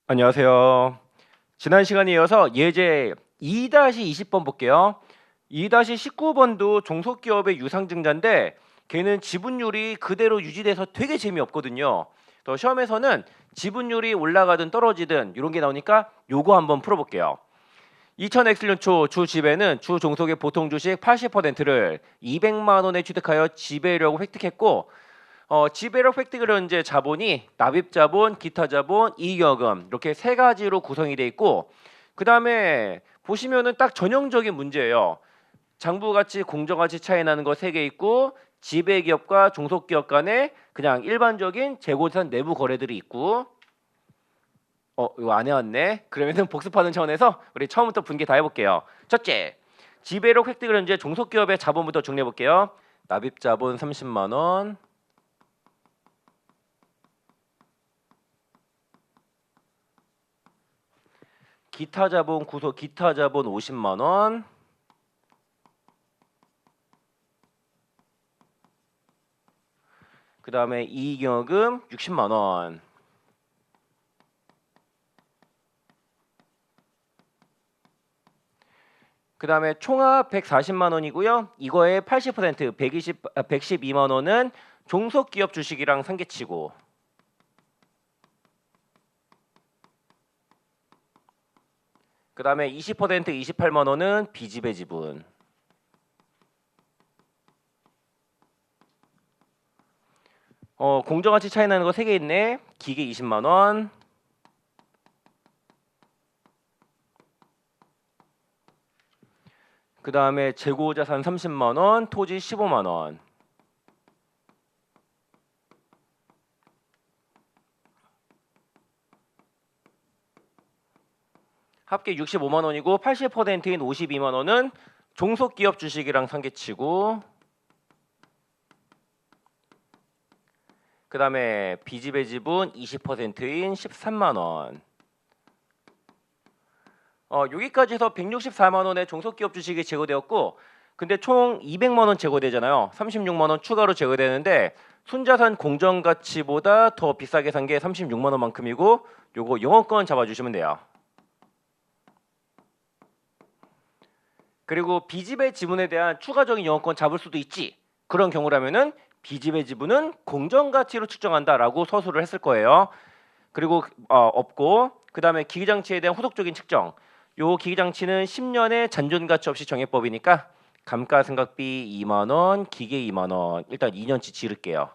안녕하세요. 지난 시간에 이어서 예제 2-20번 볼게요. 2-19번도 종속기업의 유상증자인데 걔는 지분율이 그대로 유지돼서 되게 재미없거든요. 또 시험에서는 지분율이 올라가든 떨어지든 이런 게 나오니까 요거 한번 풀어볼게요. 2000X년 초 주 지배는 주 종속의 보통 주식 80%를 200만 원에 취득하여 지배력을 획득했고 지배력 획득을 이제 자본이 납입 자본, 기타 자본, 이익여금 이렇게 세 가지로 구성이 돼 있고 그다음에 보시면은 딱 전형적인 문제예요. 장부 가치, 공정 가치 차이 나는 거 세 개 있고 지배 기업과 종속 기업 간에 그냥 일반적인 재고자산 내부 거래들이 있고 이거 안 해왔네. 그러면은 복습하는 차원에서 우리 처음부터 분개 다 해볼게요. 첫째, 지배력 획득을 이제 종속 기업의 자본부터 정리해 볼게요. 납입 자본 30만 원. 기타 자본 구속 기타 자본 50만 원. 그다음에 이익여금 60만 원. 그다음에 총합 140만 원이고요. 이거의 80% 112만 원은 종속기업 주식이랑 상계치고 그다음에 20% 28만 원은 비지배 지분. 공정가치 차이 나는 거 3개 있네. 기계 20만 원. 그다음에 재고자산 30만 원, 토지 15만 원. 합계 65만 원이고 80%인 52만 원은 종속기업 주식이랑 상계치고 그다음에 비지배 지분 20%인 13만 원. 여기까지 해서 164만 원의 종속기업 주식이 제거되었고 근데 총 200만 원 제거되잖아요. 36만 원 추가로 제거되는데 순자산 공정가치보다 더 비싸게 산 게 36만 원만큼이고 요거 영업권 잡아주시면 돼요. 그리고 비지배 지분에 대한 추가적인 영업권 잡을 수도 있지. 그런 경우라면은 비지배 지분은 공정가치로 측정한다라고 서술을 했을 거예요. 그리고 없고 그다음에 기기장치에 대한 후속적인 측정. 요 기기장치는 10년의 잔존가치 없이 정해법이니까 감가상각비 2만 원, 기계 2만 원. 일단 2년치 지를게요.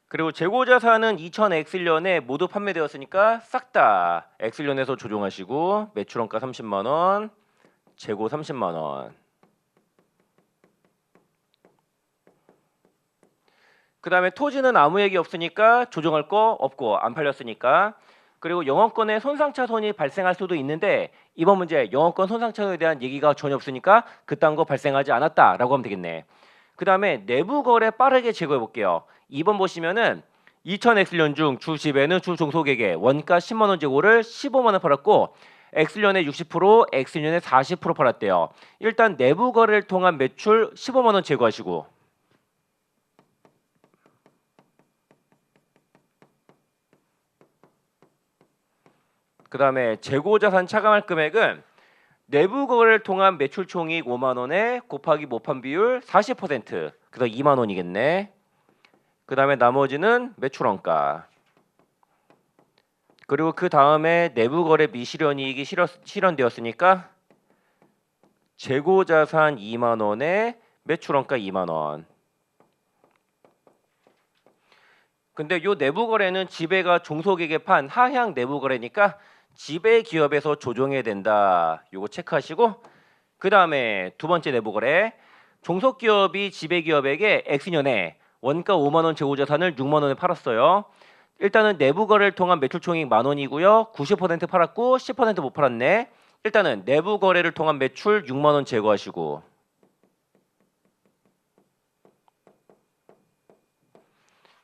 그리고 재고자산은 2000X년에 모두 판매되었으니까 싹 다 X년에서 조정하시고 매출원가 30만 원, 재고 30만 원. 그다음에 토지는 아무 얘기 없으니까 조정할 거 없고 안 팔렸으니까. 그리고 영업권에 손상차손이 발생할 수도 있는데 이번 문제 영업권 손상차손에 대한 얘기가 전혀 없으니까 그딴 거 발생하지 않았다라고 하면 되겠네. 그다음에 내부 거래 빠르게 제거해 볼게요. 2번 보시면은 2000X년 중 주지배는 주종속에게 원가 10만 원 재고를 15만 원 팔았고 X년에 60%, X년에 40% 팔았대요. 일단 내부 거래를 통한 매출 15만 원 제거하시고 그다음에 재고자산 차감할 금액은 내부 거래를 통한 매출 총이익 5만 원에 곱하기 모판 비율 40%. 그래서 2만 원이겠네. 그다음에 나머지는 매출 원가. 그리고 그 다음에 내부 거래 미실현 이익이 실현되었으니까 재고자산 2만 원에 매출 원가 2만 원. 근데 요 내부 거래는 지배가 종속에게 판 하향 내부 거래니까 지배 기업에서 조정해야 된다. 요거 체크하시고 그 다음에 두 번째 내부 거래 종속 기업이 지배 기업에게 X년에 원가 5만 원 재고자산을 6만 원에 팔았어요. 일단은 내부 거래를 통한 매출 총익 만 원이고요. 90% 팔았고 10%못 팔았네. 일단은 내부 거래를 통한 매출 6만 원 제거하시고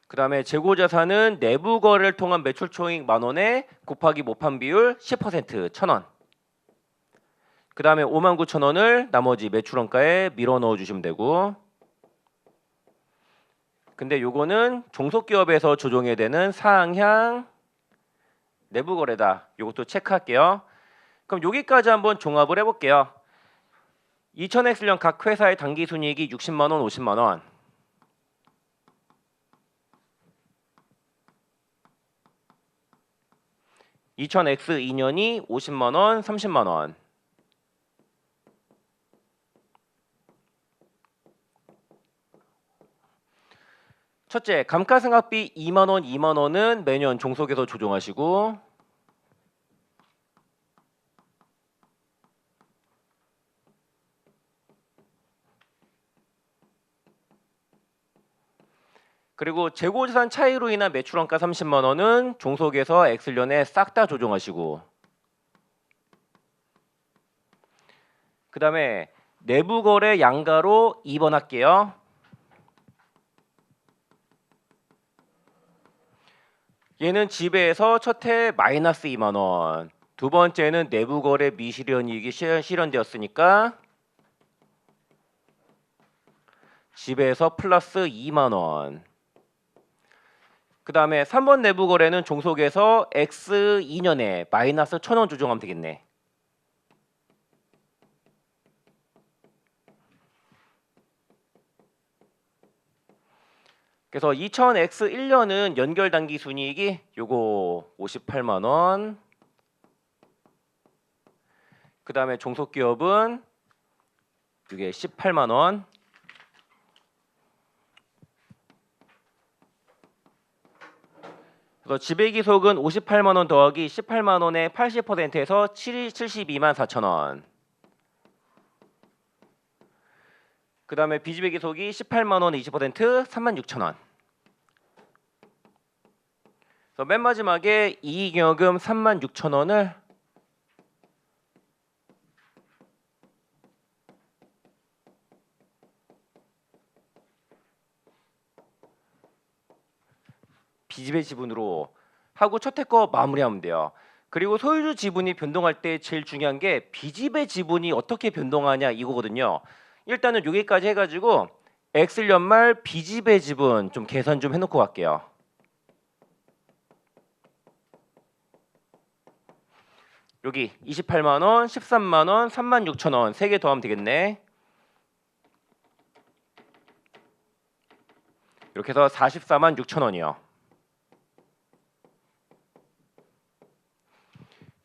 그 다음에 재고자산은 내부 거래를 통한 매출 총익 만 원에 곱하기 모판 비율 10% 1,000원. 그 다음에 59,000원을 나머지 매출원가에 밀어 넣어 주시면 되고, 근데 요거는 종속기업에서 조정해야 되는 상향 내부 거래다. 요것도 체크할게요. 그럼 여기까지 한번 종합을 해볼게요. 2000X년 각 회사의 당기순이익이 60만 원, 50만 원. (2000X 2년이) 50만 원, 30만 원. 첫째, 감가상각비 2만 원, 2만 원은 매년 종속에서 조정하시고, 그리고 재고자산 차이로 인한 매출원가 30만 원은 종속에서 X년에 싹 다 조정하시고, 그 다음에 내부거래 양가로 2번 할게요. 얘는 지배에서 첫 해 마이너스 2만 원, 두 번째는 내부거래 미실현이익이 실현되었으니까 지배에서 플러스 2만 원. 그 다음에 3번 내부거래는 종속에서 X 2년에 마이너스 1,000원 조정하면 되겠네. 그래서 2000X 1년은 연결 단기 순이익이 요거 58만 원. 그 다음에 종속기업은 이게 18만 원. 그래서 지배기속은 58만 원 더하기 18만 원의 80%에서 72만 4천 원. 그 다음에 비지배기속이 18만 원 20% 3만 6천 원. 그래서 맨 마지막에 이익영업금 3만 6천 원을 비지배 지분으로 하고 첫 해 거 마무리하면 돼요. 그리고 소유주 지분이 변동할 때 제일 중요한 게 비지배 지분이 어떻게 변동하냐 이거거든요. 일단은 여기까지 해가지고 X년 말 비지배 지분 좀 계산 좀 해놓고 갈게요. 여기 28만 원, 13만 원, 3만 6천 원 3개 더하면 되겠네. 이렇게 해서 44만 6천 원이요.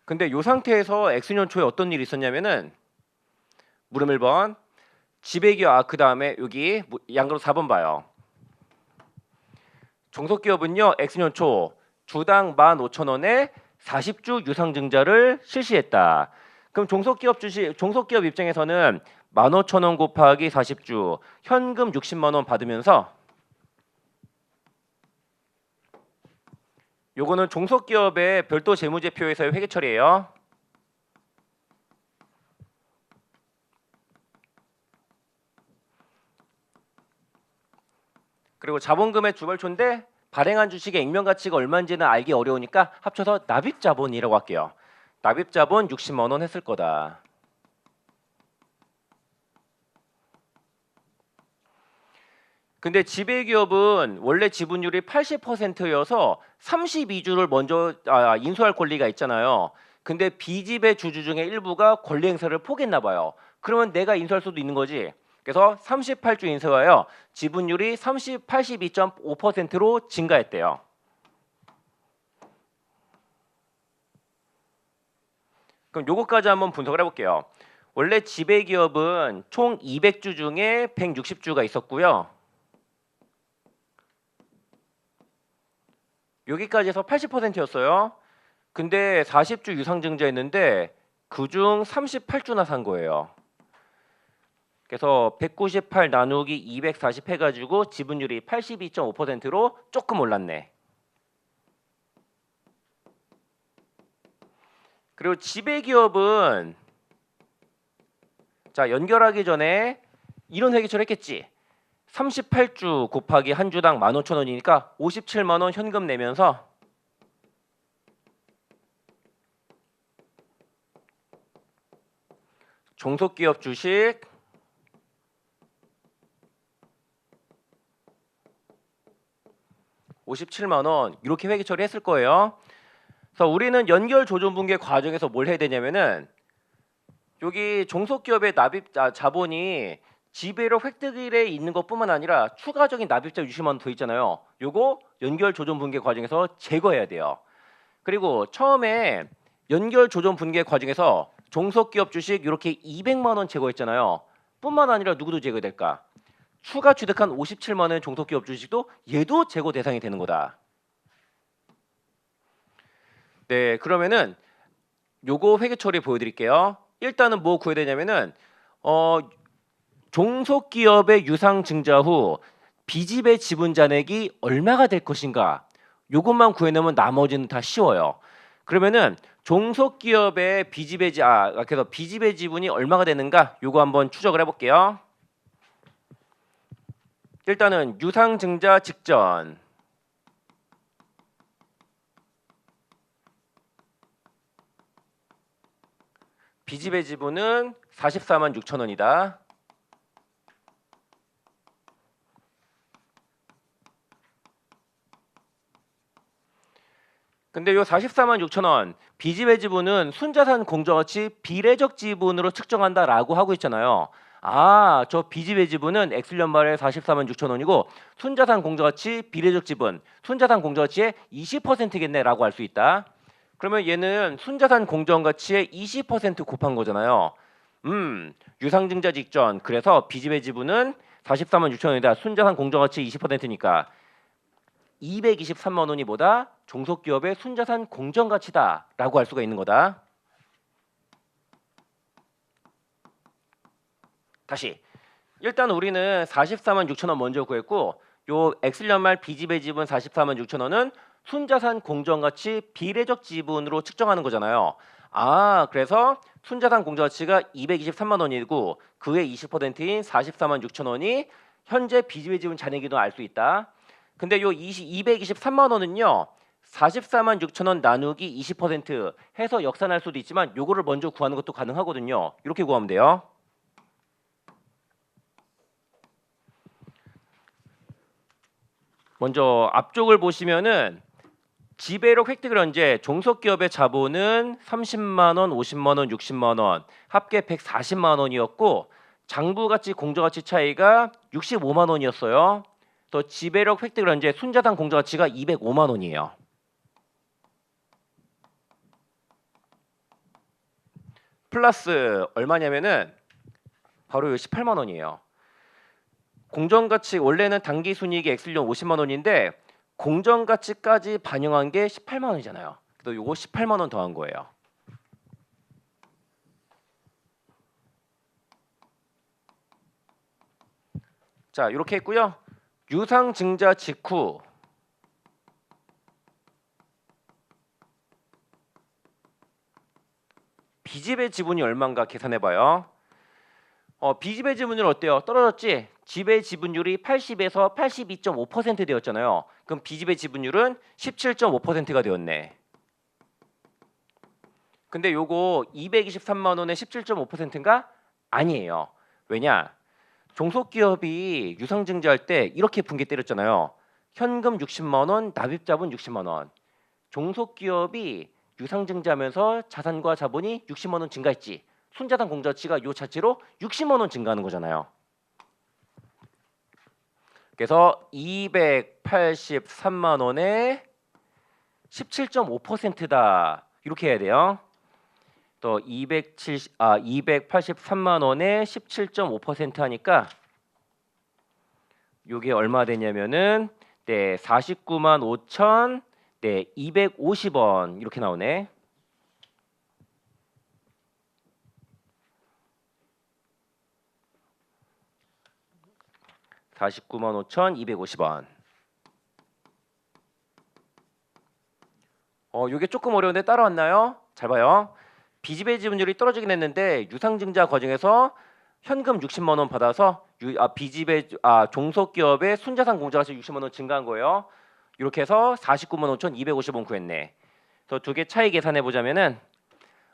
근데 이 상태에서 X년 초에 어떤 일이 있었냐면은 물음 1번 지배기업 그 다음에 여기 양가로 4번 봐요. 종속기업은요 X년 초 주당 15,000원에 40주 유상증자를 실시했다. 그럼 종속기업 입장에서는 15,000원 곱하기 40주 현금 60만 원 받으면서 요거는 종속기업의 별도 재무제표에서의 회계 처리예요. 그리고 자본금의 주발초인데 발행한 주식의 액면 가치가 얼마인지는 알기 어려우니까 합쳐서 납입자본이라고 할게요. 납입자본 60만 원 했을 거다. 근데 지배기업은 원래 지분율이 80%여서 32주를 먼저 인수할 권리가 있잖아요. 근데 비지배 주주 중에 일부가 권리 행사를 포기했나 봐요. 그러면 내가 인수할 수도 있는 거지. 그래서 38주 인수하여 지분율이 82.5%로 증가했대요. 그럼 요거까지 한번 분석을 해볼게요. 원래 지배기업은 총 200주 중에 160주가 있었고요. 여기까지 해서 80%였어요. 근데 40주 유상증자했는데 그중 38주나 산 거예요. 그래서 198 나누기 240 해가지고 지분율이 82.5%로 조금 올랐네. 그리고 지배기업은 자 연결하기 전에 이런 회계처리 했겠지. 38주 곱하기 한 주당 15,000원이니까 57만 원 현금 내면서 종속기업 주식 57만 원 이렇게 회계 처리했을 거예요. 그래서 우리는 연결 조정 분괴 과정에서 뭘 해야 되냐면은 여기 종속기업의 자본이 지배력 획득일에 있는 것뿐만 아니라 추가적인 납입자 60만 원 더 있잖아요. 요거 연결 조정 분괴 과정에서 제거해야 돼요. 그리고 처음에 연결 조정 분괴 과정에서 종속기업 주식 이렇게 200만 원 제거했잖아요. 뿐만 아니라 누구도 제거될까? 추가 취득한 57만 원의 종속기업 주식도 얘도 제거 대상이 되는 거다. 네, 그러면은 요거 회계 처리 보여드릴게요. 일단은 뭐 구해야 되냐면은 종속기업의 유상 증자 후 비지배 지분 잔액이 얼마가 될 것인가? 요것만 구해내면 나머지는 다 쉬워요. 그러면은 종속기업의 그래서 비지배 지분이 얼마가 되는가? 요거 한번 추적을 해볼게요. 일단은 유상 증자 직전 비지배 지분은 44만 6천 원이다. 근데 요 44만 6천 원 비지배 지분은 순자산 공정가치 비례적 지분으로 측정한다라고 하고 있잖아요. 아, 저 비지배 지분은 엑셀 말에 44만 6천 원이고 순자산 공정가치 비례적 지분, 순자산 공정가치의 20%겠네라고 할 수 있다. 그러면 얘는 순자산 공정가치의 20% 곱한 거잖아요. 유상증자 직전 그래서 비지배 지분은 44만 6천 원이다. 순자산 공정가치 20%니까 223만 원이 보다 종속기업의 순자산 공정가치다라고 할 수가 있는 거다. 다시 일단 우리는 44만 6천 원 먼저 구했고 요 엑셀 연말 비지배 지분 44만 6천 원은 순자산 공정가치 비례적 지분으로 측정하는 거잖아요. 아, 그래서 순자산 공정가치가 223만 원이고 그의 20%인 44만 6천 원이 현재 비지배 지분 잔액이도 알 수 있다. 근데 요 223만 원은요. 44만 6천 원 나누기 20% 해서 역산할 수도 있지만 요거를 먼저 구하는 것도 가능하거든요. 이렇게 구하면 돼요. 먼저 앞쪽을 보시면은 지배력 획득을 현재 종속기업의 자본은 30만 원, 50만 원, 60만 원, 합계 140만 원이었고 장부가치 공정가치 차이가 65만 원이었어요. 또 지배력 획득을 현재 순자산 공정가치가 205만 원이에요. 플러스 얼마냐면은 바로 요 18만 원이에요. 공정가치 원래는 당기순이익이 엑셀용 50만 원인데 공정가치까지 반영한 게 18만 원이잖아요. 그래서 요거 18만 원 더한 거예요. 자, 이렇게 했고요. 유상증자 직후 비지배 지분이 얼마인가 계산해봐요. 비지배 지분율 어때요? 떨어졌지? 지배 지분율이 80에서 82.5% 되었잖아요. 그럼 비지배 지분율은 17.5%가 되었네. 근데 요거 223만 원에 17.5%인가? 아니에요. 왜냐? 종속기업이 유상증자할 때 이렇게 분기 때렸잖아요. 현금 60만 원, 납입자본 60만 원. 종속기업이 유상증자하면서 자산과 자본이 60만 원 증가했지. 순자산 공정가치가 요 자체로 60만 원 증가하는 거잖아요. 그래서 283만 원에 17.5%다. 이렇게 해야 돼요. 또 283만 원에 17.5% 하니까 요게 얼마 되냐면은 49만 5천 250원 이렇게 나오네. (49만 5천 250원) 요게 조금 어려운데 따라왔나요? 잘 봐요. 비지배 지분율이 떨어지긴 했는데 유상증자 과정에서 현금 60만 원 받아서 종속기업의 순자산 공정가치 60만 원 증가한 거예요. 이렇게 해서 49만 5천 250원 구했네. 그래서 두 개 차이 계산해 보자면은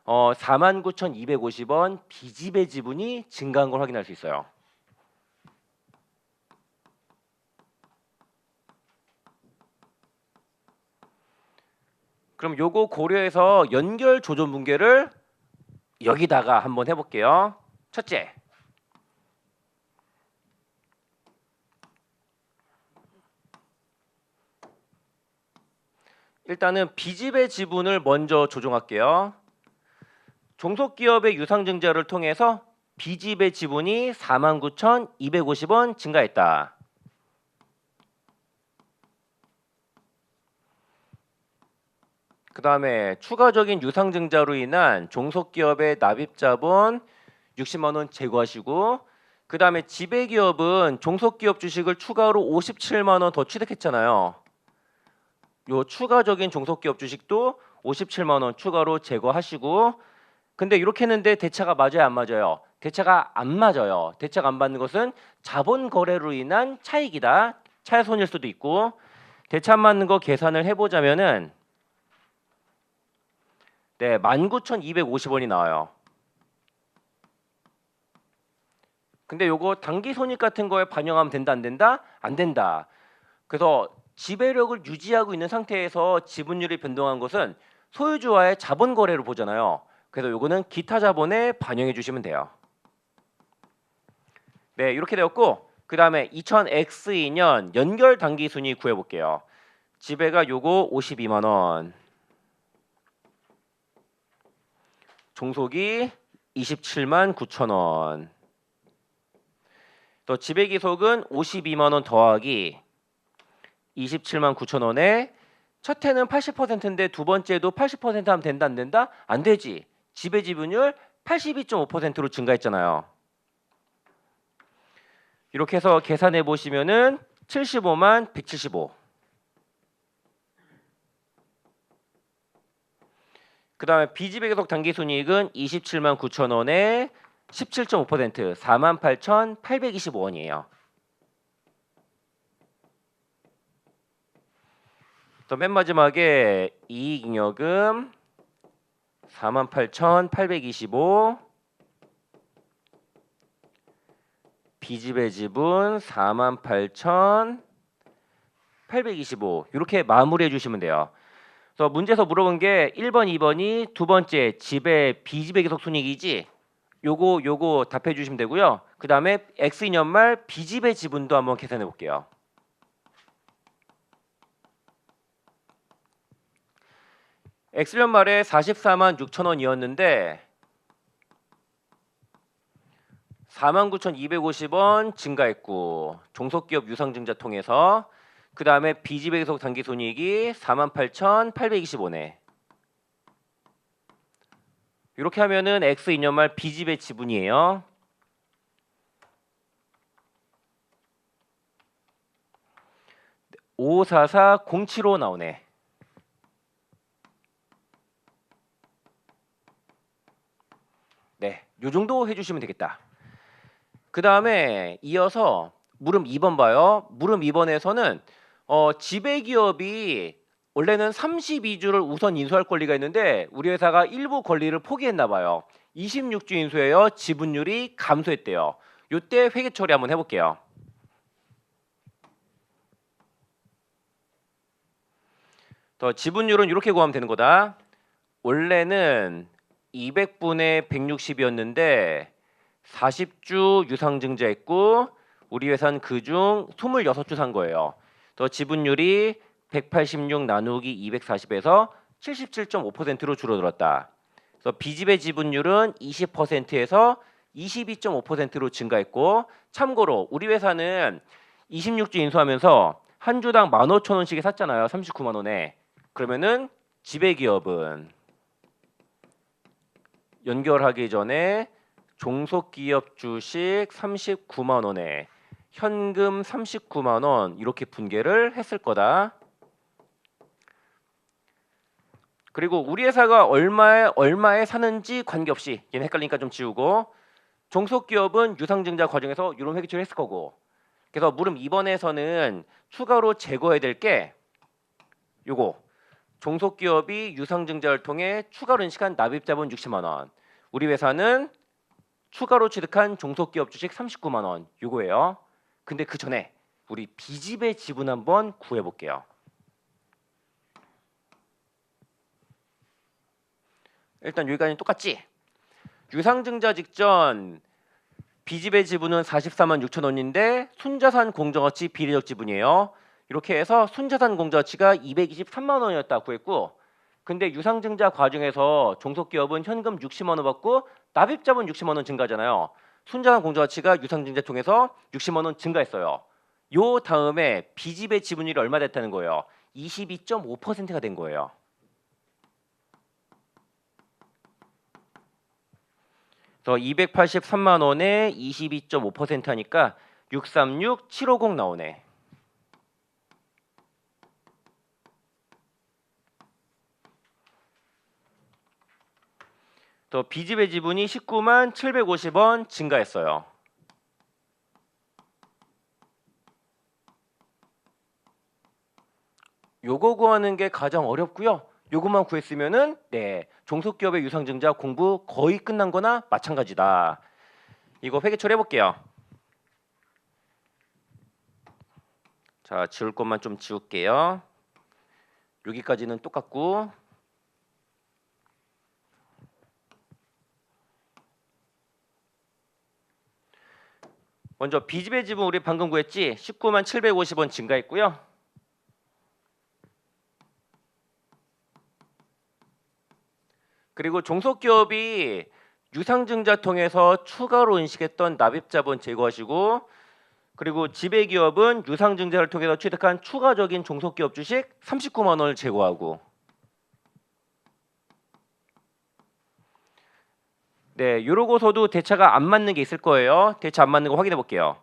49,250원 B집의 지분이 증가한 걸 확인할 수 있어요. 그럼 요거 고려해서 연결 조정 붕괴를 여기다가 한번 해볼게요. 첫째, 일단은 B집의 지분을 먼저 조정할게요. 종속기업의 유상증자를 통해서 B집의 지분이 49,250원 증가했다. 그 다음에 추가적인 유상증자로 인한 종속기업의 납입자본 60만 원 제거하시고, 그 다음에 지배기업은 종속기업 주식을 추가로 57만 원 더 취득했잖아요. 요 추가적인 종속기업 주식도 57만 원 추가로 제거하시고, 근데 이렇게 했는데 대차가 맞아요, 안 맞아요? 대차가 안 맞아요. 대차가 안 맞는 것은 자본 거래로 인한 차익이다. 차손일 수도 있고, 대차 안 맞는 거 계산을 해보자면은 19,250원이 나와요. 근데 요거 단기 손익 같은 거에 반영하면 된다, 안 된다? 안 된다. 그래서 지배력을 유지하고 있는 상태에서 지분율이 변동한 것은 소유주와의 자본 거래로 보잖아요. 그래서 요거는 기타 자본에 반영해 주시면 돼요. 네, 이렇게 되었고, 그 다음에 2000X2년 연결 단기 순이익 구해 볼게요. 지배가 요거 52만 원, 종속이 27만 9천 원, 또 지배기속은 52만 원 더하기 27만 9천 원에 첫 해는 80%인데 두 번째도 80% 하면 된다, 안 된다? 안 되지. 지배 지분율 82.5%로 증가했잖아요. 이렇게 해서 계산해 보시면은 75만 175. 그 다음에 비지배계속 단기순이익은 27만 9천 원에 17.5% 48,825원이에요. 또 맨 마지막에 이익잉여금 48,825, 비지배 지분 48,825 이렇게 마무리해 주시면 돼요. 그래서 문제에서 물어본 게 1번, 2번이 두 번째 지배 비지배 계속 순이익이지. 요거 답해 주시면 되고요. 그 다음에 X년 말 비지배 지분도 한번 계산해 볼게요. X년 말에 44만 6천 원이었는데 49,250원 증가했고, 종속기업 유상증자 통해서 그 다음에 비지배 계속 단기손익이 48,825네. 이렇게 하면은 X2년 말 비지배 지분이에요. (544075) 나오네. 네, 요 정도 해주시면 되겠다. 그 다음에 이어서 물음 2번 봐요. 물음 2번에서는 지배기업이 원래는 32주를 우선 인수할 권리가 있는데 우리 회사가 일부 권리를 포기했나 봐요. 26주 인수해요. 지분율이 감소했대요. 요때 회계 처리 한번 해볼게요. 더 지분율은 이렇게 구하면 되는 거다. 원래는 200분의 160이었는데 40주 유상증자했고 우리 회사는 그중 26주 산 거예요. 더 지분율이 186 나누기 240에서 77.5%로 줄어들었다. 그래서 비지배 지분율은 20%에서 22.5%로 증가했고, 참고로 우리 회사는 26주 인수하면서 한 주당 15,000원씩에 샀잖아요. 39만 원에. 그러면은 지배기업은 연결하기 전에 종속기업 주식 39만 원에 현금 39만 원 이렇게 분괴를 했을 거다. 그리고 우리 회사가 얼마에 사는지 관계없이, 얘는 헷갈리니까 좀 지우고, 종속기업은 유상증자 과정에서 이런 회계처리를 했을 거고, 그래서 물음 2번에서는 추가로 제거해야 될 게 요거 종속기업이 유상증자를 통해 추가로 인식한 납입자본 60만 원. 우리 회사는 추가로 취득한 종속기업 주식 39만 원. 요거예요. 근데 그 전에 우리 B집의 지분 한번 구해 볼게요. 일단 여기까지는 똑같지? 유상증자 직전 B집의 지분은 44만 6천 원인데 순자산 공정가치 비례적 지분이에요. 이렇게 해서 순자산 공정가치가 223만 원이었다 구했고, 근데 유상증자 과정에서 종속기업은 현금 60만 원 받고 납입자본 60만 원 증가하잖아요. 순자산 공정가치가 유상증자 통해서 60만 원 증가했어요. 요 다음에 B집의 지분율이 얼마 됐다는 거예요? 22.5%가 된 거예요. 그래서 283만 원에 22.5% 하니까 636750 나오네. 또 B집의 지분이 19만 750원 증가했어요. 요거 구하는 게 가장 어렵고요. 요것만 구했으면은 종속기업의 유상증자 공부 거의 끝난 거나 마찬가지다. 이거 회계 처리해 볼게요. 자, 지울 것만 좀 지울게요. 여기까지는 똑같고, 먼저 B집의 지분 우리 방금 구했지? 19만 750원 증가했고요. 그리고 종속기업이 유상증자 통해서 추가로 인식했던 납입자본 제거하시고, 그리고 지배기업은 유상증자를 통해서 취득한 추가적인 종속기업 주식 39만 원을 제거하고, 요러고서도 대차가 안 맞는 게 있을 거예요. 대차 안 맞는 거 확인해 볼게요.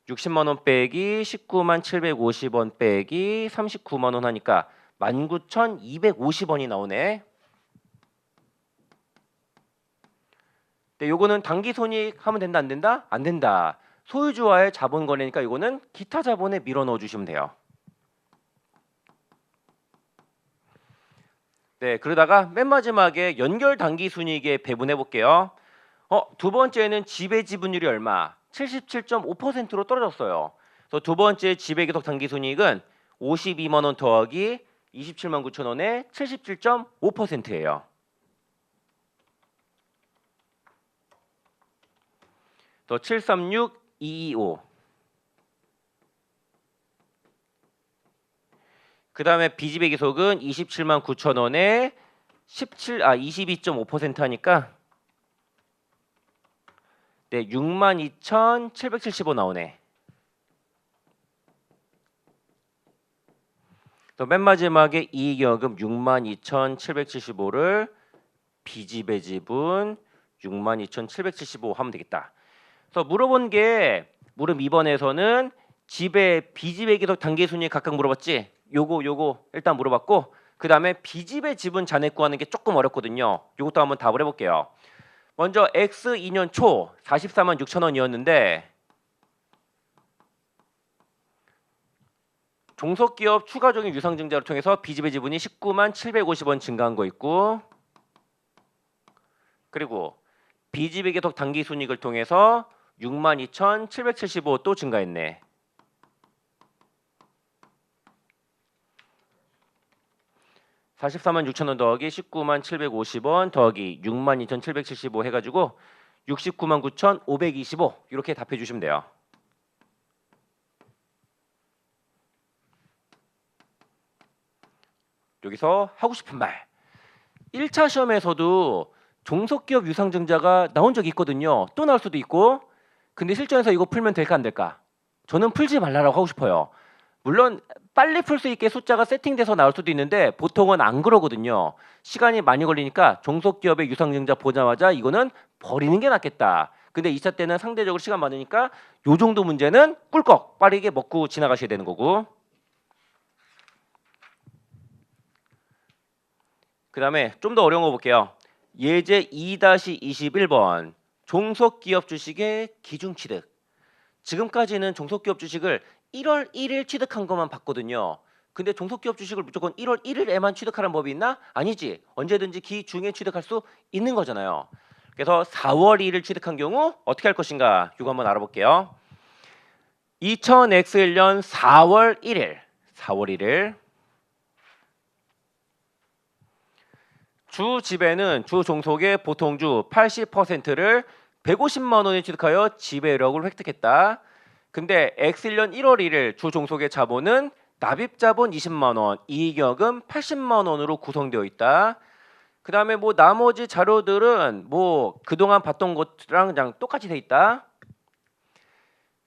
60만 원 빼기 19만 750원 빼기 39만 원 하니까 19,250원이 나오네. 요거는 단기 손익 하면 된다 안 된다? 안 된다. 소유주와의 자본 거래니까 이거는 기타 자본에 밀어 넣어 주시면 돼요. 그러다가 맨 마지막에 연결 단기 순이익에 배분해 볼게요. 두 번째는 지배 지분율이 얼마? 77.5%로 떨어졌어요. 그래서 두 번째 지배 계속 단기 순이익은 52만 원 더하기 27만 9천 원에 77.5%예요. 더 736225. 그 다음에 B집의 기속은 27만 9천 원에 22.5% 하니까 62,775 나오네. 또 맨 마지막에 이익여금 62,775를 B집의 지분 62,775 하면 되겠다. 그래서 물어본 게 물음 2번에서는 B집의 기속 단기 순위 각각 물어봤지? 요거 일단 물어봤고, 그 다음에 B집의 지분 잔액 구하는 게 조금 어렵거든요. 요것도 한번 답을 해볼게요. 먼저 X 2년 초 44만 6천 원이었는데 종속기업 추가적인 유상증자를 통해서 B집의 지분이 19만 750원 증가한 거 있고, 그리고 B집의 계속 단기 순이익을 통해서 62,775 또 증가했네. (44만 6천 원) 더하기 19만 750원 더하기 62,775 해가지고 69만 9,525 이렇게 답해 주시면 돼요. 여기서 하고 싶은 말, 1차 시험에서도 종속기업 유상증자가 나온 적이 있거든요. 또 나올 수도 있고, 근데 실전에서 이거 풀면 될까 안 될까? 저는 풀지 말라고 하고 싶어요. 물론 빨리 풀 수 있게 숫자가 세팅돼서 나올 수도 있는데 보통은 안 그러거든요. 시간이 많이 걸리니까 종속기업의 유상증자 보자마자 이거는 버리는 게 낫겠다. 근데 2차 때는 상대적으로 시간 많으니까 요 정도 문제는 꿀꺽 빠르게 먹고 지나가셔야 되는 거고, 그 다음에 좀 더 어려운 거 볼게요. 예제 2-21번 종속기업 주식의 기준취득. 지금까지는 종속기업 주식을 1월 1일 취득한 것만 봤거든요. 근데 종속기업 주식을 무조건 1월 1일에만 취득하는 법이 있나? 아니지. 언제든지 기 중에 취득할 수 있는 거잖아요. 그래서 4월 1일 취득한 경우 어떻게 할 것인가? 이거 한번 알아볼게요. 2000X1년 4월 1일 주 지배는 주 종속의 보통주 80%를 150만 원에 취득하여 지배력을 획득했다. 근데 X1년 1월 1일 주 종속의 자본은 납입자본 20만 원, 이익여금 80만 원으로 구성되어 있다. 그 다음에 뭐 나머지 자료들은 뭐 그동안 봤던 것랑 그냥 똑같이 돼 있다.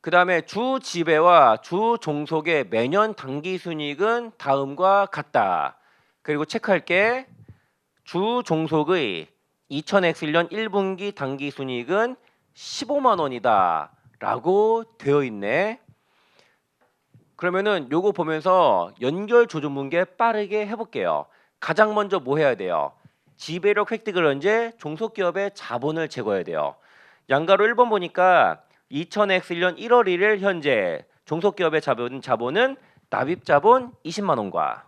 그 다음에 주 지배와 주 종속의 매년 당기순이익은 다음과 같다. 그리고 체크할게. 주 종속의 2000X1년 1분기 당기순이익은 15만 원이다 라고 되어 있네. 그러면은 요거 보면서 연결 조준문계 빠르게 해볼게요. 가장 먼저 뭐 해야 돼요? 지배력 획득을 언제? 종속기업의 자본을 제거해야 돼요. 양가로 1번 보니까 2000X1년 1월 1일 현재 종속기업의 자본은 납입자본 20만 원과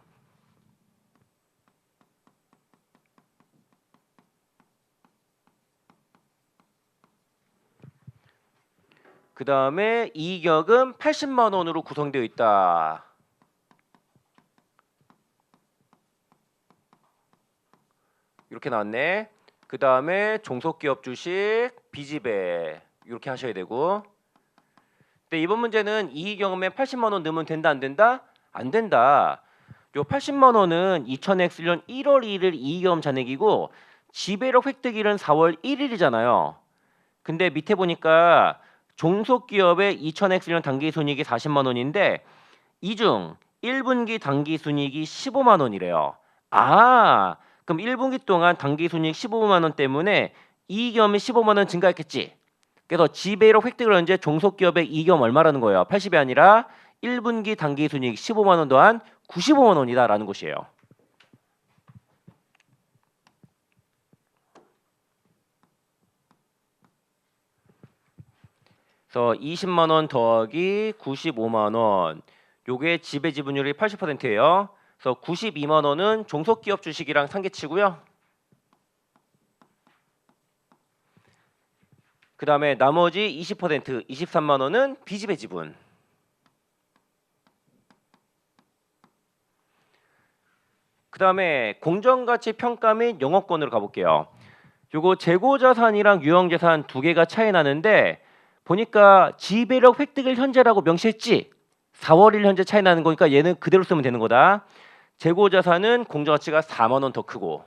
그 다음에 이익여금 80만 원으로 구성되어 있다. 이렇게 나왔네. 그 다음에 종속기업 주식 비지배 이렇게 하셔야 되고. 근데 이번 문제는 이익여금에 80만 원 넣으면 된다 안 된다? 안 된다. 요 80만 원은 2000X년 1월 1일 이익여금 잔액이고 지배력 획득일은 4월 1일이잖아요. 근데 밑에 보니까 종속기업의 2000X년 당기순이익이 40만 원인데 이 중 1분기 당기순이익이 15만 원이래요. 아, 그럼 1분기 동안 당기순이익 15만 원 때문에 이익여금이 15만 원 증가했겠지. 그래서 지배력 획득을 언제 종속기업의 이익여금 얼마라는 거예요. 80이 아니라 1분기 당기순이익 15만 원 더한 95만 원이다라는 것이에요. 그래서 20만 원 더하기 95만 원. 요게 지배 지분율이 80%예요. 그래서 92만 원은 종속기업 주식이랑 상계치고요. 그 다음에 나머지 20% 23만 원은 비지배 지분. 그 다음에 공정가치 평가 및 영업권으로 가볼게요. 요거 재고자산이랑 유형자산 두 개가 차이 나는데 보니까 지배력 획득일 현재라고 명시했지. 4월 1일 현재 차이 나는 거니까 얘는 그대로 쓰면 되는 거다. 재고자산은 공정가치가 4만 원 더 크고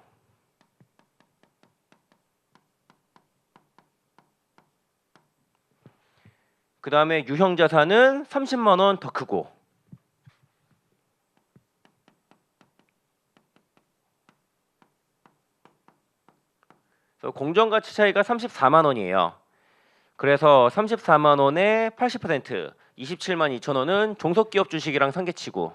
그 다음에 유형자산은 30만 원 더 크고 그래서 공정가치 차이가 34만 원이에요. 그래서 34만 원에 80% 27만 2천 원은 종속기업 주식이랑 상계치고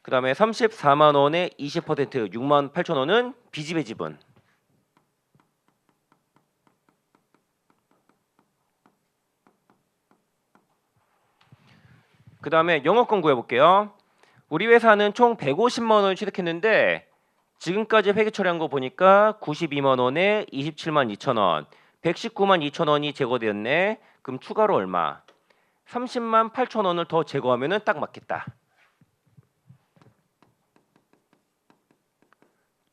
그 다음에 34만 원에 20% 6만 8천 원은 비지배 지분. 그 다음에 영업권 구해볼게요. 우리 회사는 총 150만 원을 취득했는데 지금까지 회계 처리한 거 보니까 92만 원에 27만 2천 원, 119만 2천 원이 제거되었네. 그럼 추가로 얼마? 30만 8천 원을 더 제거하면은 딱 맞겠다.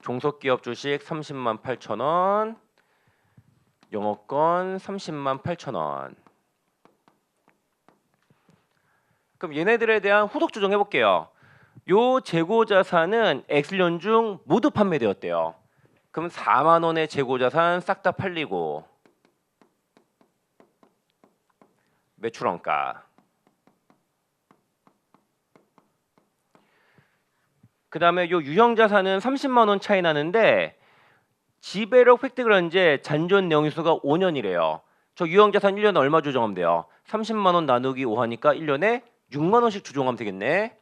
종속기업 주식 30만 8천 원, 영업권 30만 8천 원. 그럼 얘네들에 대한 후속 조정 해볼게요. 요 재고자산은 엑슬년 중 모두 판매되었대요. 그럼 4만 원의 재고자산 싹 다 팔리고 매출원가. 그 다음에 요 유형자산은 30만 원 차이 나는데 지배력 획득을 언제 잔존 내용일수가 5년이래요. 저 유형자산 1년에 얼마 조정하면 돼요? 30만 원 나누기 5 하니까 1년에 6만 원씩 조정하면 되겠네.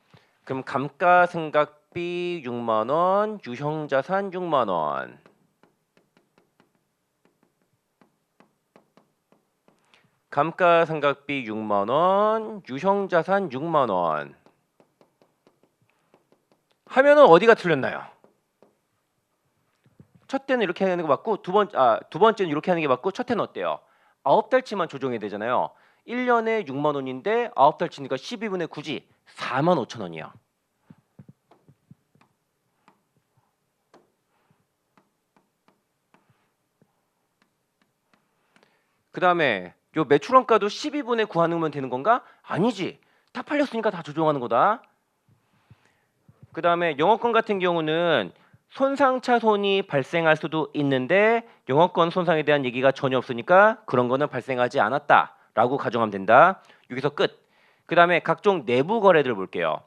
그럼 감가상각비 6만 원, 유형자산 6만 원. 감가상각비 6만 원, 유형자산 6만 원. 하면은 어디가 틀렸나요? 첫 때는 이렇게 하는 게 맞고 두 번째는 이렇게 하는 게 맞고 첫 해는 어때요? 9달치만 조정해야 되잖아요. 1년에 6만 원인데 9달치니까 12분의 9지 4만 5천 원이야. 그 다음에 요 매출원가도 12분의 9 하면 되는 건가? 아니지. 다 팔렸으니까 다 조정하는 거다. 그 다음에 영업권 같은 경우는 손상차손이 발생할 수도 있는데 영업권 손상에 대한 얘기가 전혀 없으니까 그런 거는 발생하지 않았다라고 가정하면 된다. 여기서 끝. 그 다음에 각종 내부 거래들 볼게요.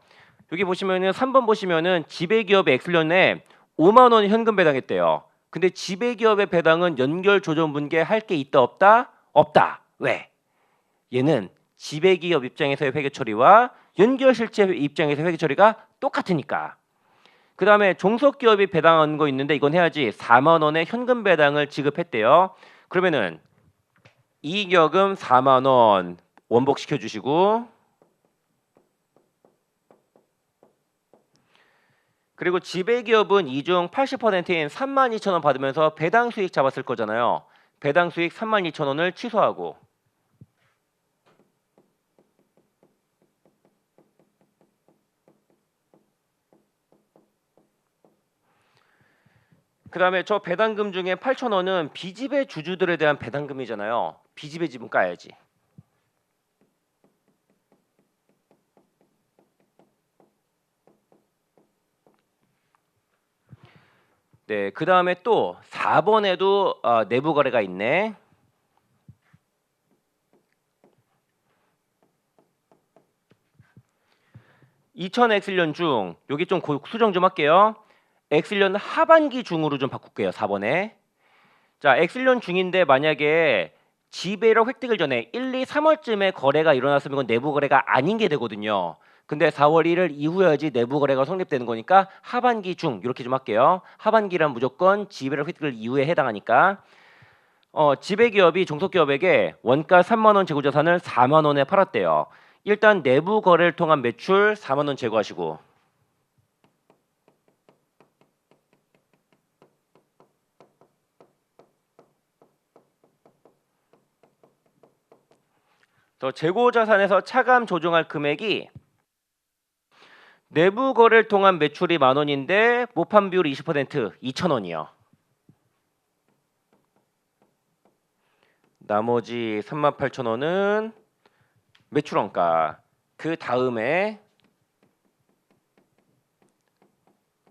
여기 보시면은 3번 보시면은 지배기업의 엑슬련에 5만 원 현금 배당했대요. 근데 지배기업의 배당은 연결 조정 분계 할 게 있다 없다? 없다. 왜? 얘는 지배기업 입장에서의 회계 처리와 연결 실체 입장에서 회계 처리가 똑같으니까. 그 다음에 종속기업이 배당한 거 있는데 이건 해야지. 4만 원의 현금 배당을 지급했대요. 그러면은 이익여금 4만 원 원복시켜 주시고, 그리고 지배기업은 이중 80%인 3만 2천 원 받으면서 배당 수익 잡았을 거잖아요. 배당 수익 3만 2천 원을 취소하고, 그 다음에 저 배당금 중에 8천 원은 비지배 주주들에 대한 배당금이잖아요. 비지배 지분 까야지. 네, 그 다음에 또 4번에도 내부 거래가 있네. (2000X년) 중 여기 좀 수정 좀 할게요. X년 하반기 중으로 좀 바꿀게요. 4번에. 자, X년 중인데 만약에 지배력 획득을 전에 1, 2, 3월쯤에 거래가 일어났으면 이건 내부 거래가 아닌 게 되거든요. 근데 4월 1일 이후여야지 내부 거래가 성립되는 거니까 하반기 중 이렇게 좀 할게요. 하반기란 무조건 지배력 획득을 이후에 해당하니까. 지배기업이 종속기업에게 원가 3만 원 재고자산을 4만 원에 팔았대요. 일단 내부 거래를 통한 매출 4만 원 제거하시고, 더 재고자산에서 차감 조정할 금액이 내부 거래를 통한 매출이 만 원인데 모판 비율 20% 2천 원이요. 나머지 3만 8천 원은 매출원가. 그 다음에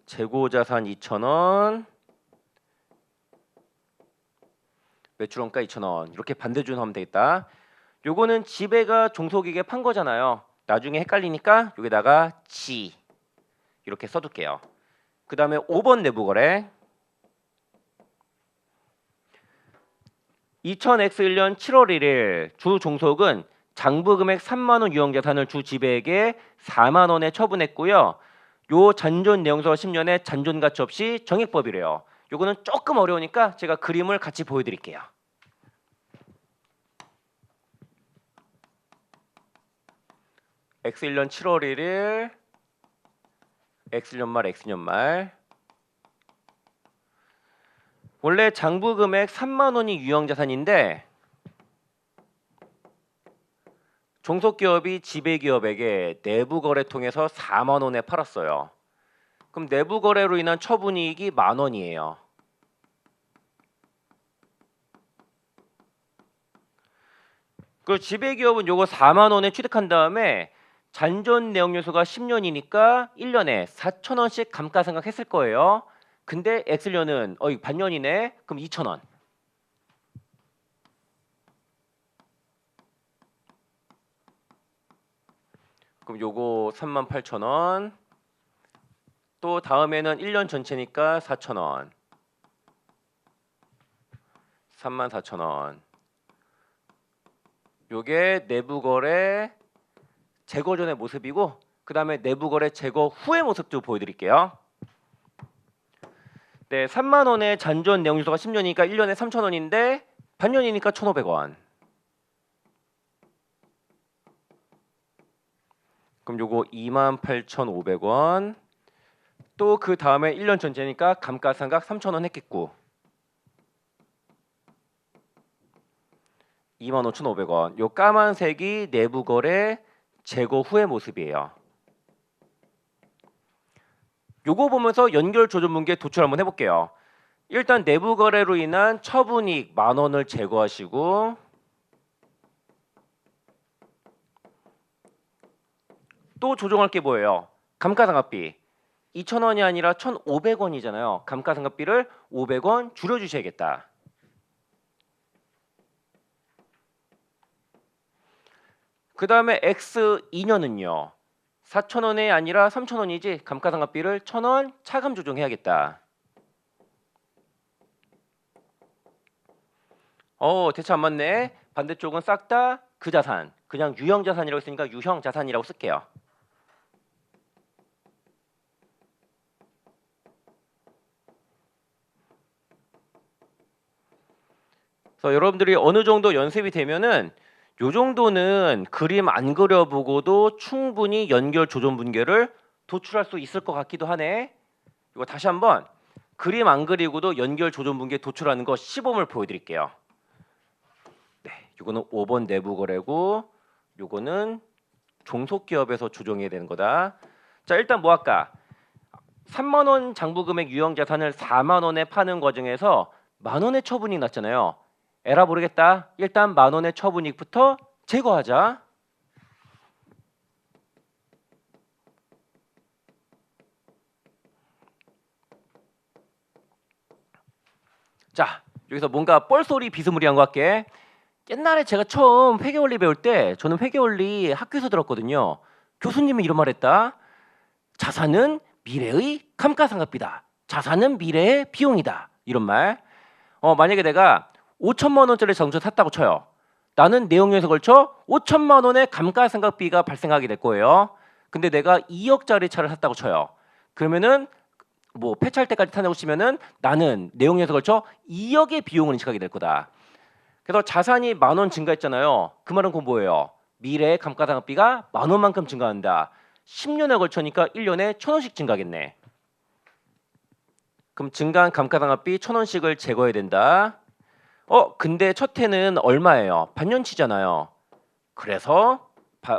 재고자산 2천 원, 매출원가 2천 원 이렇게 반대준 하면 되겠다. 요거는 지배가 종속에게 판 거잖아요. 나중에 헷갈리니까 여기다가 지 이렇게 써둘게요. 그 다음에 5번 내부거래. 2000X1년 7월 1일 주 종속은 장부금액 3만 원 유형자산을 주 지배에게 4만 원에 처분했고요. 요 잔존 내용서 10년에 잔존 가치 없이 정액법이래요. 요거는 조금 어려우니까 제가 그림을 같이 보여드릴게요. X1년 7월 1일, X년 말, X년 말. 원래 장부금액 3만 원이 유형자산인데 종속기업이 지배기업에게 내부거래 통해서 4만 원에 팔았어요. 그럼 내부거래로 인한 처분이익이 만 원이에요. 그 지배기업은 요거 4만 원에 취득한 다음에 잔존 내역 요소가 10년이니까 1년에 4천 원씩 감가상각했을 거예요. 근데 X년은 반년이네. 그럼 2천 원. 그럼 요거 3만 8천 원. 또 다음에는 1년 전체니까 4천 원. 3만 4천 원. 요게 내부거래 제거 전의 모습이고, 그 다음에 내부거래 제거 후의 모습도 보여드릴게요. 네, 3만 원의 잔존 내역 요소가 10년이니까 1년에 3천 원인데 반년이니까 1,500원. 그럼 요거 28,500원. 또 그 다음에 1년 전제니까 감가상각 3,000원 했겠고 25,500원. 요 까만색이 내부 거래 재고 후의 모습이에요. 요거 보면서 연결 조정 분계 도출 한번 해볼게요. 일단 내부 거래로 인한 처분이익 10,000원을 제거하시고 또 조정할 게 뭐예요? 감가상각비 2,000원이 아니라 1,500원이잖아요. 감가상각비를 500원 줄여주셔야겠다. 그 다음에 X 2년은요. 4,000원이 아니라 3,000원이지 감가상각비를 1,000원 차감 조정해야겠다. 대체 안 맞네. 반대쪽은 싹 다 그 자산. 그냥 유형 자산이라고 했으니까 유형 자산이라고 쓸게요. 그래서 여러분들이 어느 정도 연습이 되면은 요 정도는 그림 안 그려보고도 충분히 연결 조정 분계를 도출할 수 있을 것 같기도 하네. 이거 다시 한번 그림 안 그리고도 연결 조정 분계 도출하는 거 시범을 보여드릴게요. 네, 이거는 5번 내부 거래고 요거는 종속기업에서 조정해야 되는 거다. 자, 일단 뭐 할까? 3만 원 장부금액 유형 자산을 4만 원에 파는 과정에서 만 원의 처분이 났잖아요. 에라 모르겠다. 일단 만 원의 처분익부터 제거하자. 자, 여기서 뭔가 뻘소리 비스무리한 거 할게. 옛날에 제가 처음 회계원리 배울 때 저는 회계원리 학교에서 들었거든요. 교수님이 이런 말 했다. 자산은 미래의 감가상각비다. 자산은 미래의 비용이다. 이런 말. 만약에 내가 5천만 원짜리 자동차 샀다고 쳐요. 나는 내용에서 걸쳐 5천만 원의 감가상각비가 발생하게 될 거예요. 근데 내가 2억짜리 차를 샀다고 쳐요. 그러면은 뭐 폐차할 때까지 탄다고 치면은 나는 내용에서 걸쳐 2억의 비용을 인식하게 될 거다. 그래서 자산이 10,000원 증가했잖아요. 그 말은 그 뭐예요? 미래의 감가상각비가 10,000원만큼 증가한다. 10년에 걸쳐니까 1년에 1,000원씩 증가하겠네. 그럼 증가한 감가상각비 1,000원씩을 제거해야 된다. 근데 첫 해는 얼마예요? 반년치잖아요. 그래서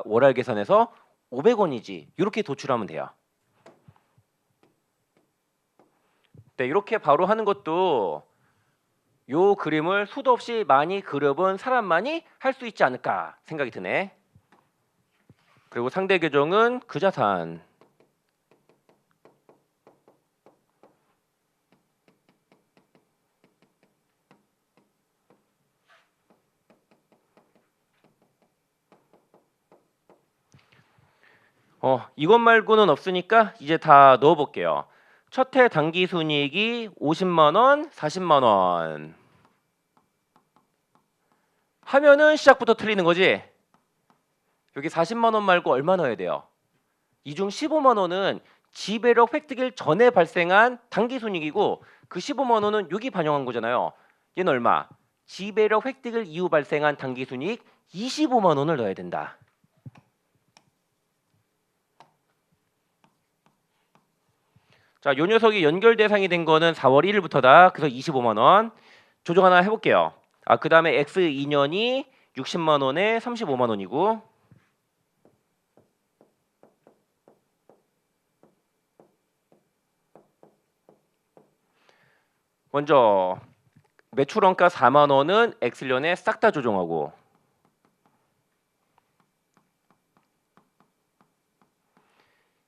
월할 계산에서 500원이지. 이렇게 도출하면 돼요. 네, 이렇게 바로 하는 것도 요 그림을 수도 없이 많이 그려본 사람만이 할 수 있지 않을까 생각이 드네. 그리고 상대 계정은 그 자산. 이것 말고는 없으니까 이제 다 넣어 볼게요. 첫 해 당기 순이익이 50만 원, 40만 원. 하면은 시작부터 틀리는 거지. 여기 40만 원 말고 얼마 넣어야 돼요? 이 중 15만 원은 지배력 획득일 전에 발생한 당기 순이익이고 그 15만 원은 여기 반영한 거잖아요. 얘는 얼마? 지배력 획득일 이후 발생한 당기 순이익 25만 원을 넣어야 된다. 자, 요 녀석이 연결 대상이 된 거는 4월 1일부터다. 그래서 25만 원. 조정 하나 해볼게요. 그 다음에 X 2년이 60만 원에 35만 원이고 먼저 매출원가 4만 원은 X년에 싹 다 조정하고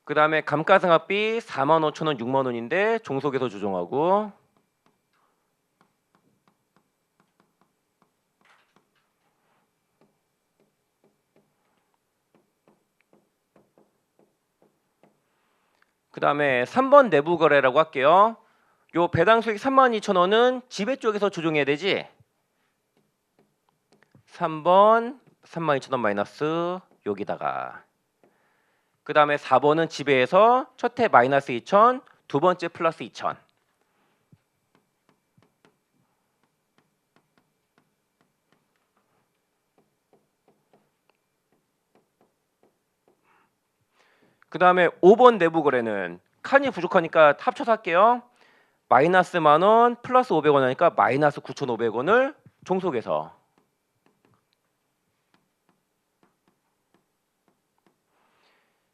그 다음에 감가상각비 4만 5천 원, 6만 원인데 종속에서 조정하고 그 다음에 3번 내부 거래라고 할게요. 요 배당 수익 3만 2천 원은 지배 쪽에서 조정해야 되지. 3번 3만 2천 원 마이너스 여기다가 그 다음에 4번은 지배에서 첫 해 마이너스 2천, 두 번째 플러스 2천. 그 다음에 5번 내부 거래는 칸이 부족하니까 합쳐서 할게요. 마이너스 10,000원 플러스 500원 하니까 마이너스 9,500원을 종속해서,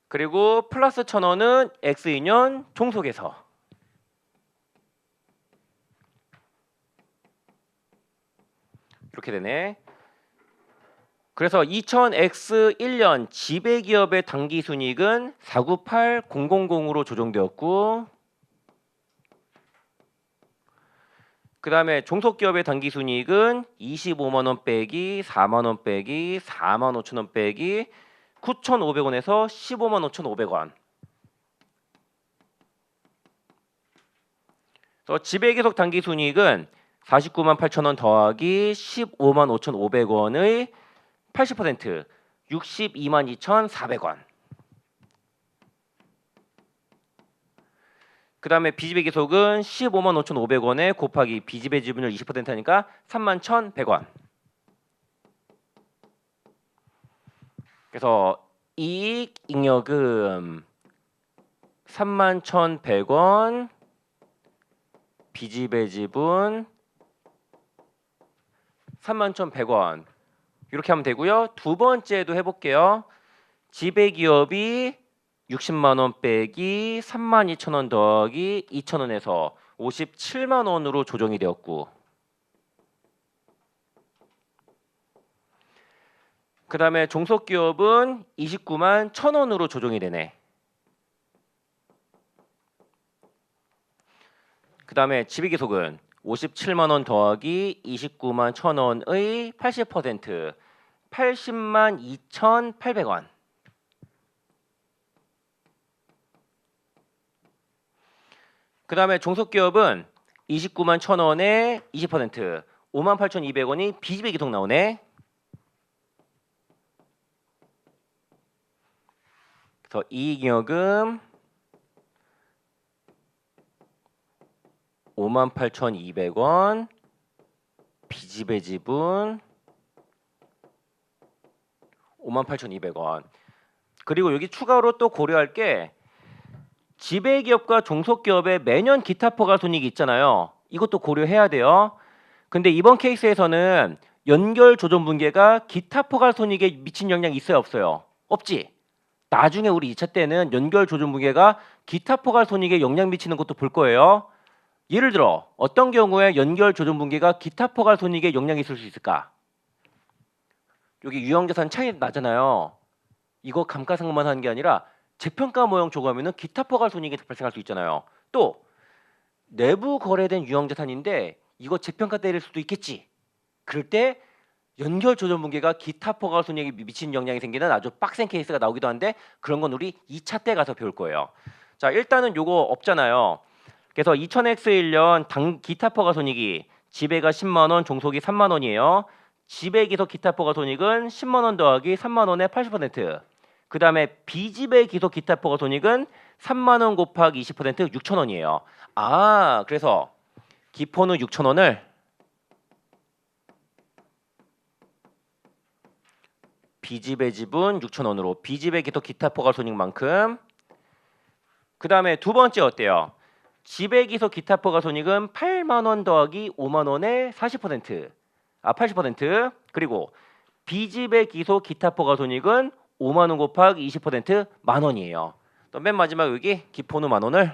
그리고 플러스 1,000원은 X인연 종속해서, 이렇게 되네. 그래서 2000X1년 지배기업의 당기순이익은 498000으로 조정되었고, 그 다음에 종속기업의 당기순이익은 25만원 빼기 4만원 빼기 45,000원 빼기 9,500원에서 15만 5,500원. 그래서 지배계속 당기순이익은 49만 8천원 더하기 15만 5,500원의 80% 62만 2,400원. 그 다음에 비지배 기속은 15만 5,500원에 곱하기 비지배 지분율 20% 하니까 3만 1,100원. 그래서 이익 잉여금 3만 1,100원, 비지배 지분 3만 1,100원. 이렇게 하면 되고요. 두 번째도 해볼게요. 지배기업이 60만 원 빼기 3만 2천원 더하기 2천원에서 57만 원으로 조정이 되었고, 그 다음에 종속기업은 29만 1,000원으로 조정이 되네. 그 다음에 지배기속은 57만 원 더하기 29만 1,000원의 80% 80만 2,800원. 그 다음에 종속기업은 29만 1,000원에 20% 5만 8,200원이 비지배 기속 나오네. 그래서 이익잉여금 5만 8,200원, 비지배 지분 5만 8,200원. 그리고 여기 추가로 또 고려할 게 지배기업과 종속기업의 매년 기타 포괄 손익이 있잖아요. 이것도 고려해야 돼요. 근데 이번 케이스에서는 연결 조정 분계가 기타 포괄 손익에 미친 영향이 있어요, 없어요? 없지. 나중에 우리 2차 때는 연결 조정 분계가 기타 포괄 손익에 영향 미치는 것도 볼 거예요. 예를 들어 어떤 경우에 연결 조정 분계가 기타 포괄 손익에 영향이 있을 수 있을까? 여기 유형자산 차이 나잖아요. 이거 감가상각만 하는 게 아니라 재평가 모형 조감하면은 기타 포괄 손익이 발생할 수 있잖아요. 또 내부 거래된 유형자산인데 이거 재평가 때릴 수도 있겠지. 그럴 때 연결 조정 분계가 기타 포괄 손익에 미치는 영향이 생기는 아주 빡센 케이스가 나오기도 한데, 그런 건 우리 2차 때 가서 배울 거예요. 자, 일단은 요거 없잖아요. 그래서 2000X1년 기타 포괄 손익이 지배가 10만 원, 종속이 3만 원이에요. 지배 기속 기타 포괄 손익은 10만 원 더하기 3만 원의 80%. 그 다음에 비지배 기속 기타 포괄 손익은 3만 원 곱하기 20% 6천 원이에요. 아, 그래서 기포는 6천 원을 비지배 지분 6천 원으로 비지배 기속 기타 포괄 손익만큼. 그 다음에 두 번째 어때요? 지배 기속 기타 포괄 손익은 8만 원 더하기 5만 원의 40%. 80%. 그리고 비지배 기속 기타 포괄 손익은 5만 원 곱하기 20% 만 원이에요. 또 맨 마지막 여기 기포는 만 원을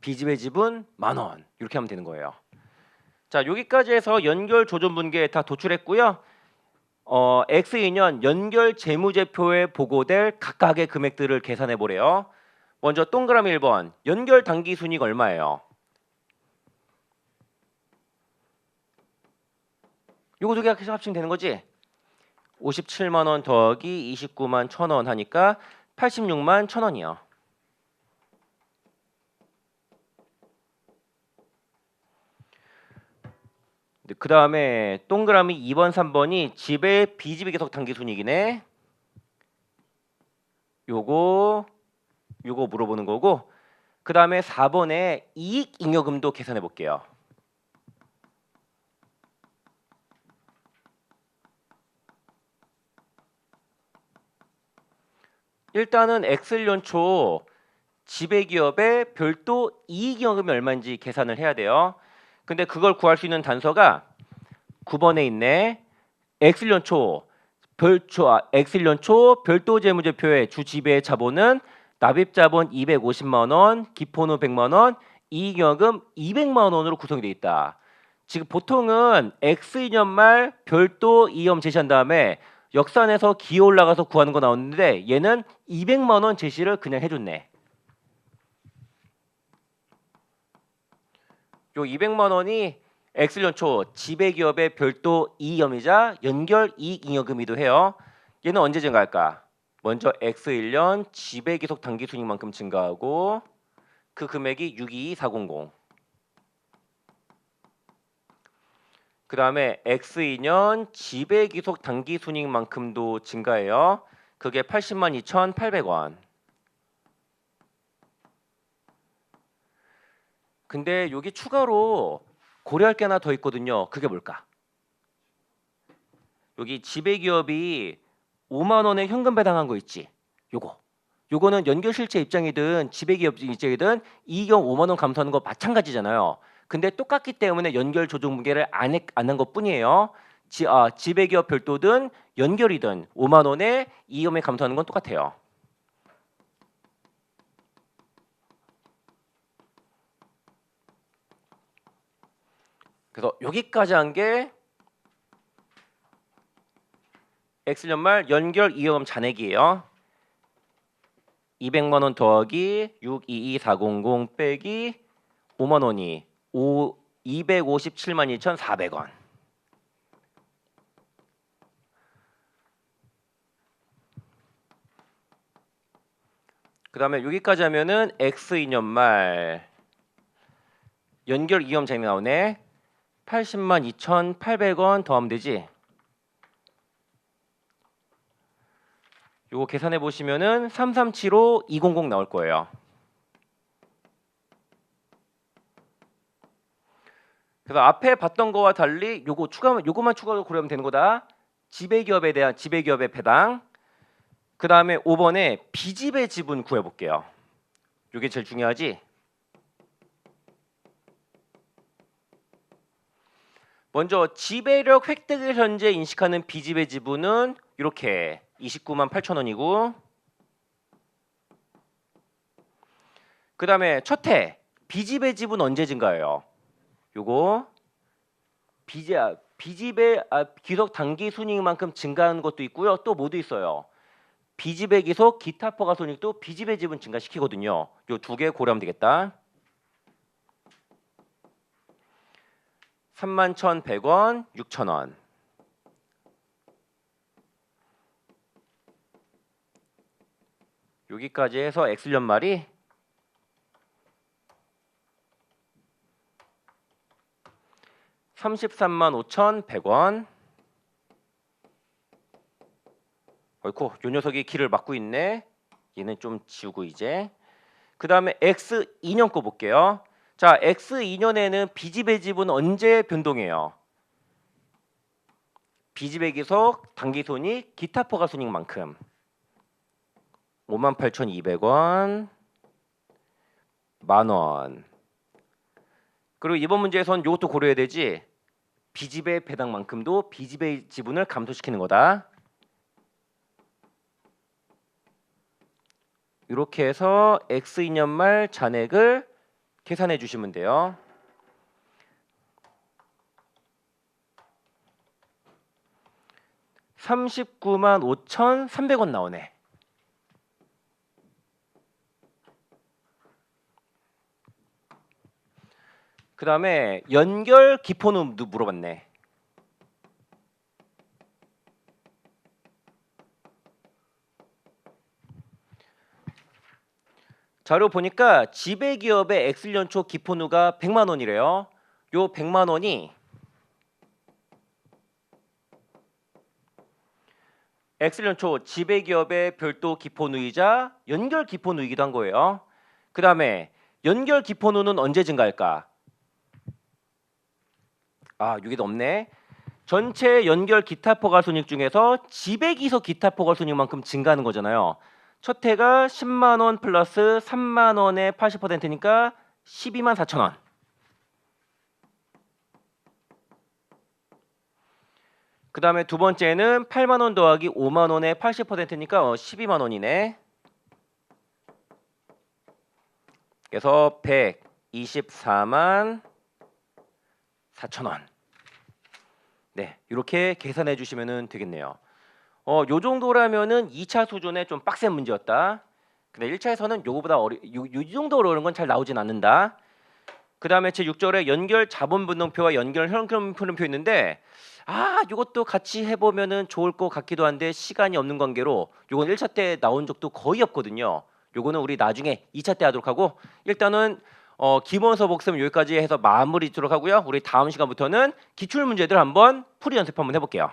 비지배 지분 만 원, 이렇게 하면 되는 거예요. 자, 여기까지 해서 연결 조정 분계 다 도출했고요. X2년 연결 재무제표에 보고될 각각의 금액들을 계산해 보래요. 먼저 동그라미 1번 연결 당기 순이익 얼마예요? 요거 두 개 합치면 되는 거지? 57만 원 더하기 29만 1,000원 하니까 86만 1,000원이요. 그 다음에 동그라미 2번 3번이 지배 비지배 계속 당기 순이익이네. 요거 물어보는 거고, 그 다음에 4번에 이익 잉여금도 계산해 볼게요. 일단은 엑셀연초 지배기업의 별도 이익이익금이 얼마인지 계산을 해야 돼요. 근데 그걸 구할 수 있는 단서가 9번에 있네. 엑셀연초 별도 재무제표의 주지배 자본은 납입자본 250만 원, 기본후 100만 원, 이익여금 200만 원으로 구성이 돼 있다. 지금 보통은 X2년 말 별도 이익금 제시한 다음에 역산해서 기호 올라가서 구하는 거 나오는데 얘는 200만 원 제시를 그냥 해줬네. 요 200만 원이 엑셀연초 지배기업의 별도 이익이익이자 연결이익잉여금이기도 해요. 얘는 언제 증가할까? 먼저 X1년 지배기속 당기순이익만큼 증가하고 그 금액이 62400. 그 다음에 X2년 지배기속 당기순이익만큼도 증가해요. 그게 80만 2,800원. 근데 여기 추가로 고려할 게 하나 더 있거든요. 그게 뭘까? 여기 지배기업이 5만 원에 현금 배당한 거 있지? 요거는 연결실체 입장이든 지배기업 입장이든 이익형 5만 원 감소하는 거 마찬가지잖아요. 근데 똑같기 때문에 연결 조정 무게를 안 한 것뿐이에요. 지배기업 별도든 연결이든 5만 원에 이익금이 감소하는 건 똑같아요. 그래서 여기까지 한 게 X연말 연결 이익금 잔액이에요. 200만 원 더하기 622400 빼기 5만 원이 257만 2,400원. 그 다음에 여기까지 하면은 X2년 말 연결 이익금 잔액이 나오네. 80만 2,800원 더하면 되지. 요거 계산해 보시면은 3375200 나올 거예요. 그래서 앞에 봤던 거와 달리 요거만 추가로 고려하면 되는 거다. 지배기업에 대한 지배기업의 배당. 그 다음에 5번에 비지배 지분 구해 볼게요. 요게 제일 중요하지. 먼저 지배력 획득을 현재 인식하는 비지배 지분은 이렇게 29만 8천 원이고, 그 다음에 첫해 비지배 지분 언제 증가해요? 요거 비지배 기속 당기 순이익만큼 증가하는 것도 있고요. 또 뭐도 있어요. 비지배 기속 기타 포괄 손익도 비지배 지분 증가시키거든요. 요 두 개 고려하면 되겠다. 31,100원, 6,000원. 여기까지 해서 X연말이 33만 5,100원. 어이쿠, 요 녀석이 길을 막고 있네. 얘는 좀 지우고 이제. 그 다음에 X2년 거 볼게요. 자, X2년에는 비지배 지분 언제 변동해요? 비지배 기속, 당기손익, 기타 포괄 손익만큼 58,200원, 만원. 그리고 이번 문제에선 이것도 고려해야 되지. 비지배 배당만큼도 비지배 지분을 감소시키는 거다. 이렇게 해서 X2년 말 잔액을 계산해 주시면 돼요. (39만 5,300원) 나오네. 그 다음에 연결 기포는 물어봤네. 자료 보니까 지배기업의 X연초 기포누가 100만 원이래요. 요 100만 원이 X연초 지배기업의 별도 기포누이자 연결 기포누이기도 한 거예요. 그 다음에 연결 기포누는 언제 증가할까? 여기도 없네. 전체 연결 기타 포괄 손익 중에서 지배기속 기타 포괄 손익만큼 증가하는 거잖아요. 첫 해가 10만 원 플러스 3만 원의 80%니까 12만 4천 원. 그 다음에 두 번째는 8만 원 더하기 5만 원의 80%니까 12만 원이네. 그래서 124만 4천 원. 네, 이렇게 계산해 주시면 되겠네요. 요 정도라면은 2차 수준의 좀 빡센 문제였다. 근데 1차에서는 요거보다 이 정도 어려운 건 잘 나오진 않는다. 그 다음에 제 6절에 연결 자본분동표와 연결 현금분동표 있는데 요것도 같이 해보면은 좋을 것 같기도 한데 시간이 없는 관계로 요건 1차 때 나온 적도 거의 없거든요. 요거는 우리 나중에 2차 때 하도록 하고 일단은 기본서 복습 여기까지 해서 마무리 짓도록 하고요. 우리 다음 시간부터는 기출 문제들 한번 풀이 연습 한번 해볼게요.